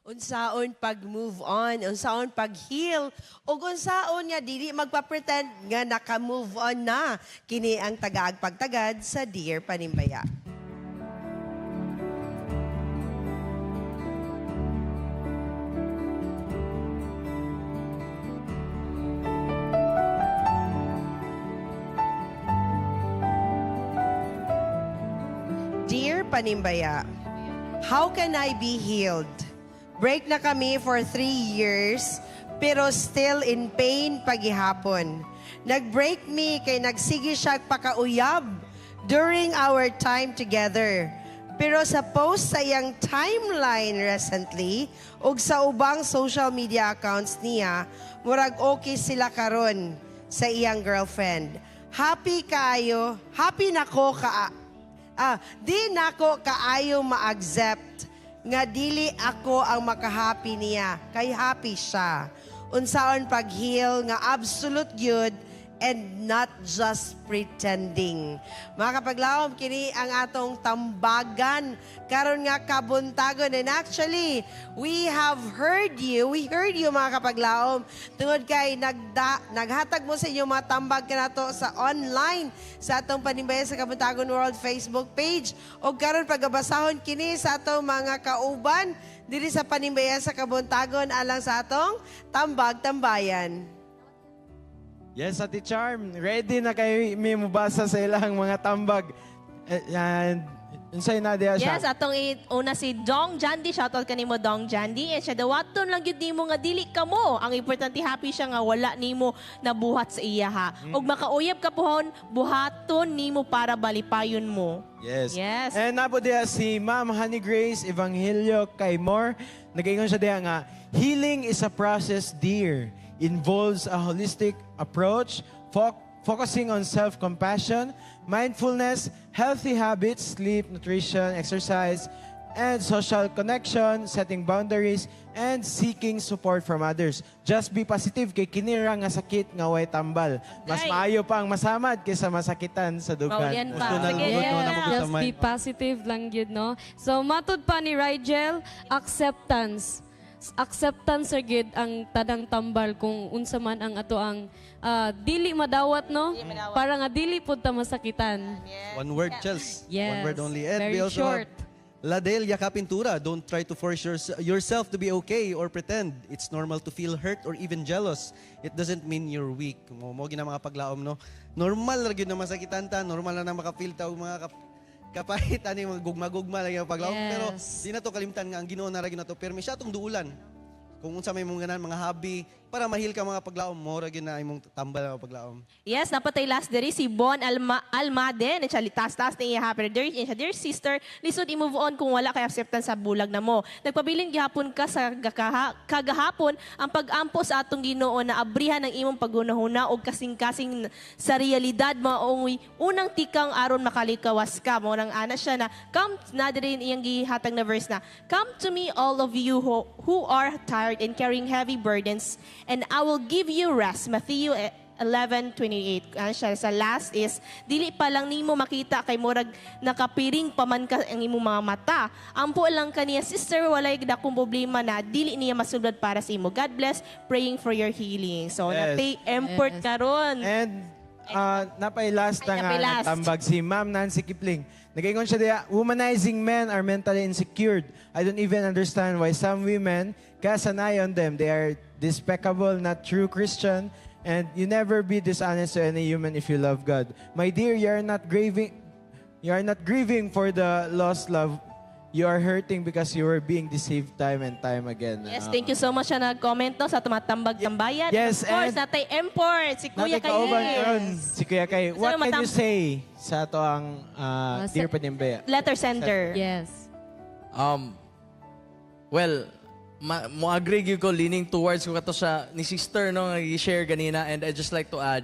Unsaon pag-move on, unsaon pag-heal, ug unsaon nga dili magpa-pretend nga naka-move on na. Kini ang tagaag pagtagad sa Dear Panimbaya. Dear Panimbaya, how can I be healed? Break na kami for 3 years, pero still in pain pagihapon. Nag-break me kay nagsige siya pakauyab during our time together. Pero sa post sa iyang timeline recently, ug sa ubang social media accounts niya, murag okay sila karon sa iyang girlfriend. Happy nako di nako kaayo ma-accept nga dili ako ang makahappy niya, kay happy siya. Unsaon pag-heal nga absolute good and not just pretending. Mga kapaglawom, kini ang atong tambagan karon nga kabuntagon. And actually, we heard you mga kapaglawom, tungod kay naghatag mo sa inyo mga tambag kanato sa online sa atong Panimbaya sa Kabuntagon World Facebook page. O karon pagabasahon kini sa atong mga kauban diri sa Panimbaya sa Kabuntagon alang sa atong tambag-tambayan. Yes, Ate Charm. Ready na kayo may mubasa sa ilang mga tambag. And unsay na diya siya? Yes, atong una si Dong Jandy. Shoutout kanimo Dong Jandy. And siya dawaton lang yun nimo nga dili ka mo. Ang importante happy siya nga wala nimo nabuhat sa iya ha. Og makauyab ka pohon, buhaton nimo para balipayon mo. Yes. Yes. And napo diya si Ma'am Honey Grace Evangelio Kaymor. Nagaingon siya diya nga, healing is a process, dear. Involves a holistic approach, focusing on self-compassion, mindfulness, healthy habits, sleep, nutrition, exercise, and social connection, setting boundaries, and seeking support from others. Just be positive kay kinira nga sakit nga way tambal. Mas Okay. maayo pa ang masamad kaysa masakitan sa dugan. Maulian pa. Gusto na Sige, lugod mo na yes. po sa Just be positive lang yun, no? So, matud pa ni Rigel, acceptance. Acceptance sa gid ang tanang tambal kung unsa man ang ato ang dili madawat, no? Para nga dili pud ta masakitan. One word, Chels. Yes. One word only. And Very we also short. have Ladel Yakapintura. Don't try to force yourself to be okay or pretend. It's normal to feel hurt or even jealous. It doesn't mean you're weak. Mo gina mga paglaom, no? Normal ra gyud na masakitan ta, normal na makafeel ta og mga kapahit ani mga gugma-gugma lang yung paglaom. Yes. Pero di na to kalimtan nga ang Ginoo na ra gyud na to. Pero may siya tong duulan. Kung unsa may mong ganan, mga hobby, para mahil ka mga paglaom, mo ra gyud na imong tambal ang paglaom. Yes, napatay last diri si Bon Almaden. Siya litas-tas na iya happy birthday. Siya, dear sister, lisod i-move on kung wala kay acceptance sa bulag na mo. Nagpabiling gihapon ka sa kagahapon ang pag-ampo sa atong Ginoo na abrihan ng imong pagunahuna o kasing-kasing sa realidad maoy unang tikang aron makalikawas ka. Mo nang ana siya na come na diri iyang gihatag na verse na come to me all of you who are tired and carrying heavy burdens, and I will give you rest. Matthew 11:28. Siya sa last is dili pa lang nimo makita kay murag nakapiring paman ka ang imong mga mata. Ampo lang kaniya sister walay dakong problema na dili niya masudlad para sa imo. God bless, praying for your healing. So Yes. natay import karon. And napay last na napay nga last. tambag si Ma'am Nancy Kipling. Nagaingon siya diya, womanizing men are mentally insecure. I don't even understand why some women cast an eye on them. They are despicable, not true Christian, and you never be dishonest to any human if you love God. My dear, you are not grieving for the lost love. You are hurting because you were being deceived time and time again. Yes, thank you so much na nag-commento sa tumatambag-tambayan. Yes, Of course, and- natay import. Si Kuya Natin kauban karon Kay. si Kuya Kay. What Sino can you say sa ato ang Dear sa- Panimbaya? Letter center. Yes. Well, mo agree gyud ko leaning towards ko kato sa ni sister no nga i-share ganina, and I just like to add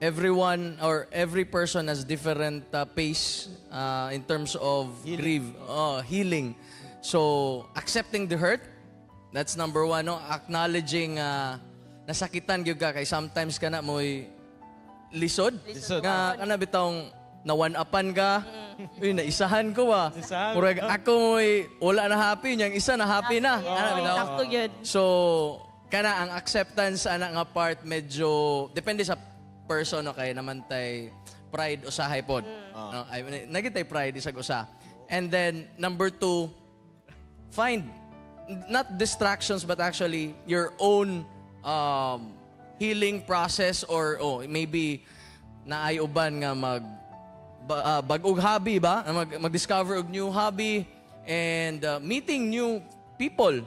everyone or every person has different pace in terms of healing. So accepting the hurt, that's number one, no? Acknowledging nasakitan gyud ka kay sometimes kana mo'y lisod. Lisod. Nga kana bitawng na one-upan ka. Uy, naisahan ko ba? Isahan. Murag ako mo'y wala na happy, niyang isa na happy na. Ano, bitaw? Sakto yun. So, kana ang acceptance ana nga part medyo depende sa person okay naman tay pride usahay pod. No, nagitay pride isag usa. And then number 2, find not distractions but actually your own healing process or maybe naay uban nga bag-og hobby ba? Mag-discover og new hobby and meeting new people.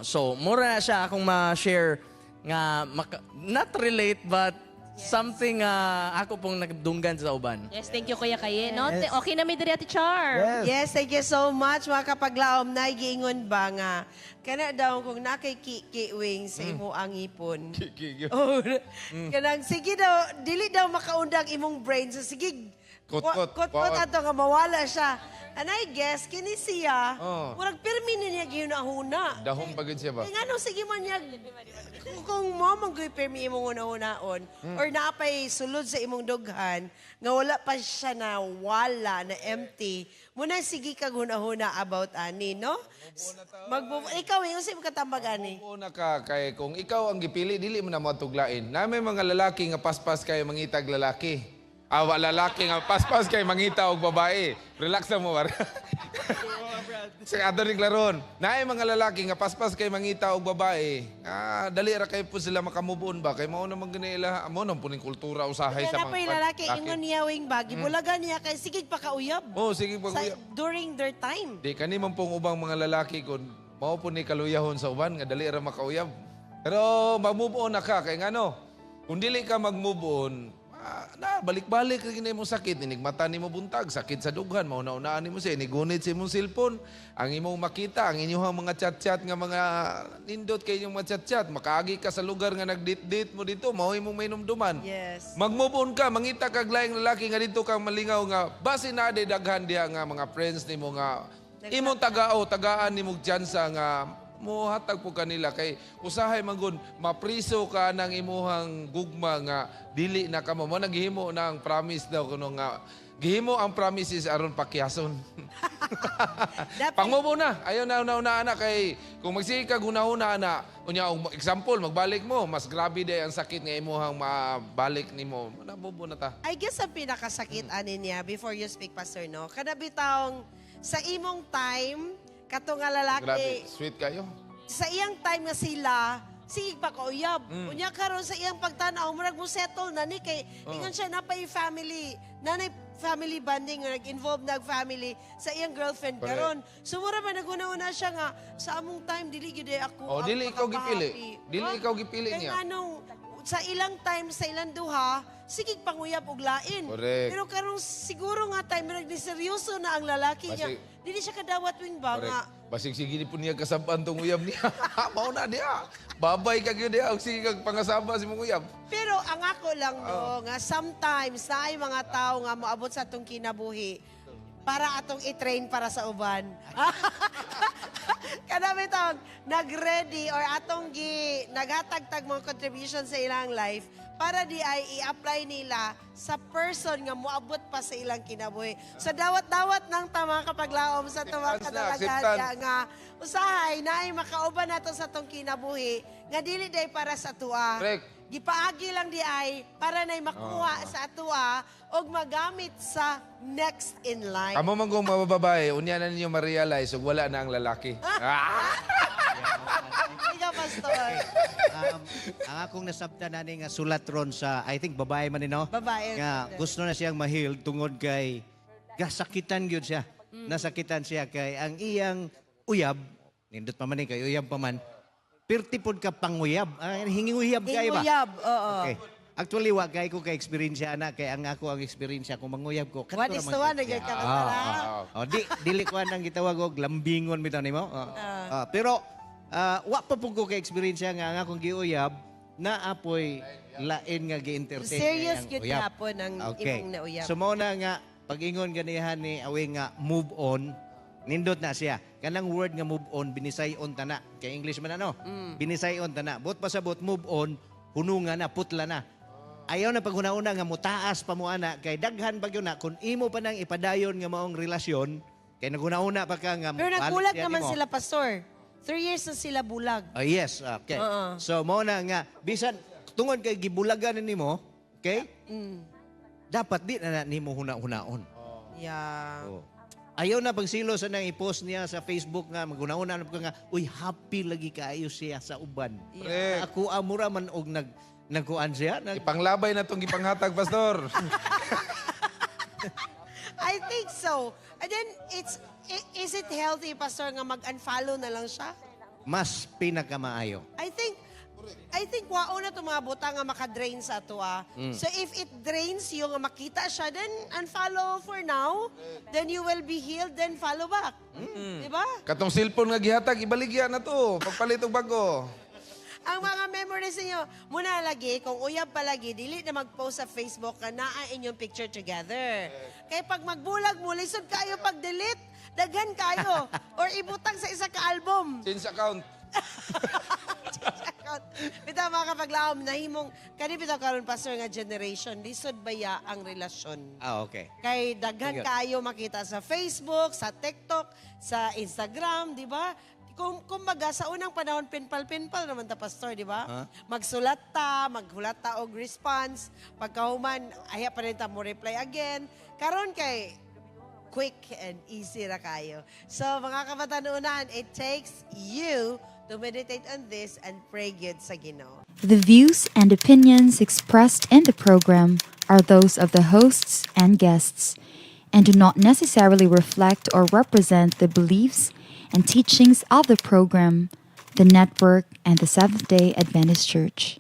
So, mura na siya akong ma-share nga, not relate, but something ako pong nagdunggan sa uban. Yes, thank you Kuya Kaye. No? Okay na may diri Ate Char. Yes, thank you so much mga kapaglaom na giingon ba nga. Kana daw kung nakay-kiwing sa imo ang ipon. Oh, kanang sige daw, dili daw makaundang imong brain. So sige, kot ato nga mawala siya. And I guess, kini siya, murag pirmi na niya ginahuna. Dahong pagod siya ba? Kaya nga nung sige man niya, kung mo manggoy pirmi imong una-unaon, or naapay sulod sa imong dughan, nga wala pa siya na wala, na empty, muna sige kag huna-huna about ani, no? Ikaw, yung sa imong katambag ani. Una ka, kay kung ikaw ang gipili, dili mo na matuglain. Na may mga lalaki nga paspas kayo mangitag lalaki. Lalaki nga paspas kayo mangita og babae. Relax lang mo, war. Sa ato rin klaron. Naay mga lalaki nga paspas kayo mangita og babae. Dali ra kay po sila makamubon ba? Kay mao naman ganila, mo nang puning kultura usahay Kaya sa na pa yung lalaki, ingon niya wing bagi, bulagan niya kay sige pakauyab. Oh, sige pag During their time. di kani man pong ubang mga lalaki kun mao po ni kaluyahon sa uban nga dali ra makauyab. Pero mag-move on na ka kay ngano. Kung dili ka mag-move on, balik-balik rin mo sakit. Inigmata ni mo buntag, sakit sa dughan. Mauna-unaan ni mo siya. Inigunit sa imong cellphone. Ang imong makita, ang inyong mga chat-chat nga mga nindot kay inyong mga chat-chat. Makaagi ka sa lugar nga nag-date-date mo dito. Mao imong may numduman. Yes. Mag-move on ka. Mangita kag laing lalaki nga dito kang malingaw nga. Basi na de daghan diha nga mga friends ni mo nga. Imong tagaan ni mo tsansa nga muhatag po kanila kay usahay manggod mapriso ka ng imuhang gugma nga dili na ka mo naghimo ng promise daw kuno nga gihimo ang promises aron pakyason. Pangmubo na ayo na una kay kung magsige ka gunahuna na unya example magbalik mo mas grabe day ang sakit nga imuhang mabalik nimo nabubo na ta. I guess ang pinakasakit ani niya before you speak Pastor no. Kada bitawng sa imong time kato nga lalaki. Grabe sweet kayo. Sa iyang time nga sila, sige pa kauyab. Unya karon sa iyang pagtanaw, murag mo settle na ni kay ingon siya napay family, nanay family bonding nga nag-involve nag-family sa iyang girlfriend Correct. karon. So mura man naguna-una siya nga sa among time dili gyud ako. Oh, ang dili ikaw makapahappy. gipili. Dili ikaw gipili Kaya niya. anong sa ilang time sa ilang duha, sige panguyab og lain. Correct. Pero karong siguro nga time nagseryoso na ang lalaki niya. Basi- Dili siya kadawat wing ba nga. Basig sige ni po niya kasampan tong uyab niya. Mao na diha. Babay kag yun diha. Og sige kag pangasaba si mong uyab. Pero ang ako lang do, nga sometimes na ay mga tao nga moabot sa atong kinabuhi para atong i-train para sa uban. Kanami taon, nag-ready or atong naghatag-tag mga contribution sa ilang life para di ay i-apply nila sa person nga moabot pa sa ilang kinabuhi. Sa dawat-dawat ng tama kapaglaom sa tuwang Acceptance na, kadalagan acceptance. nga usahay na ay makauban nato sa atong kinabuhi nga dili day para sa tuwa. Correct. Gipaagi lang di ay para na makuha sa atua og magamit sa next in line. Amo man kung mabababae, unya na ninyo ma-realize ug wala na ang lalaki. Ikaw, Pastor. Ang akong nasabtan nani nga sulat ron sa I think babae man no. Babae. Nga gusto na siyang mahil tungod kay gasakitan gyud siya. Nasakitan siya kay ang iyang uyab, nindot pa man ni kay uyab pa man. Pirtipod ka panguyab. Hinging uyab kay ba? Inguyab, oo. Okay. Actually, wa kay ko kay experience ana kay ang ako ang experience kung manguyab ko. What is the one? Nagay ka na Oh, dili ko nang gitawag og lambingon bitaw nimo. Pero wa pa pud ko kay experience nga ang akong giuyab na apoy lain nga gi-entertain. Serious ang yun uyab. hapon ang imong nauyab. So mao na nga pag-ingon ganihan ni awing nga move on nindot na siya. Kanang word nga move on binisayon tana. Kay English man ano? Binisayon tana. Bot pasabot move on hunungan na putla na. ayaw na paghuna-una nga mutaas pa mo ana kay daghan pag yun na kung imo pa nang ipadayon nga maong relasyon kay naguna-una pa ka nga Pero balik nagbulag siya naman nimo. sila, Pastor. 3 years na sila bulag. Oh, yes, okay. So mo na nga bisan tungod kay gibulagan nimo, okay? Dapat di na nimo huna-hunaon. Yeah. Oh. Ayaw na pagsilo sa nang i-post niya sa Facebook nga maguna-una na pa nga uy happy lagi kaayo siya sa uban. Correct. Ako amura man og nagkuan siya, Ipanglabay na itong ipanghatag, Pastor. I think so. And then, is it healthy, Pastor, nga mag-unfollow na lang siya? mas pinakamaayo. I think wao na itong mga buta nga makadrain sa ato So if it drains you nga makita siya, then unfollow for now. Then you will be healed, then follow back. Diba? Katong cellphone nga gihatag, ibaligya na to. Pagpalit og bago. Ang mga memories niyo, muna lagi, kung uyab pa lagi, dili na mag-post sa Facebook na naa inyong picture together. Kaya pag magbulag mo, lisod kayo pag-delete, daghan kayo. Or ibutang sa isa ka album. Change account. Bitaw mga kapaglaom, nahimong, kani bitaw karon Pastor nga generation, lisod baya ang relasyon. Okay. Kay daghan Sige. kayo makita sa Facebook, sa TikTok, sa Instagram, di ba? Kumbaga, sa unang panahon, pinpal-pinpal naman ta, Pastor, di ba? Magsulat ta, maghulat ta og response. Pagkahuman, aya pa rin ta mo reply again. Karon kay, quick and easy ra kayo. So, mga kabatanunan, it takes you to meditate on this and pray good sa Ginoo. The views and opinions expressed in the program are those of the hosts and guests and do not necessarily reflect or represent the beliefs and teachings of the program, the network, and the Seventh-day Adventist Church.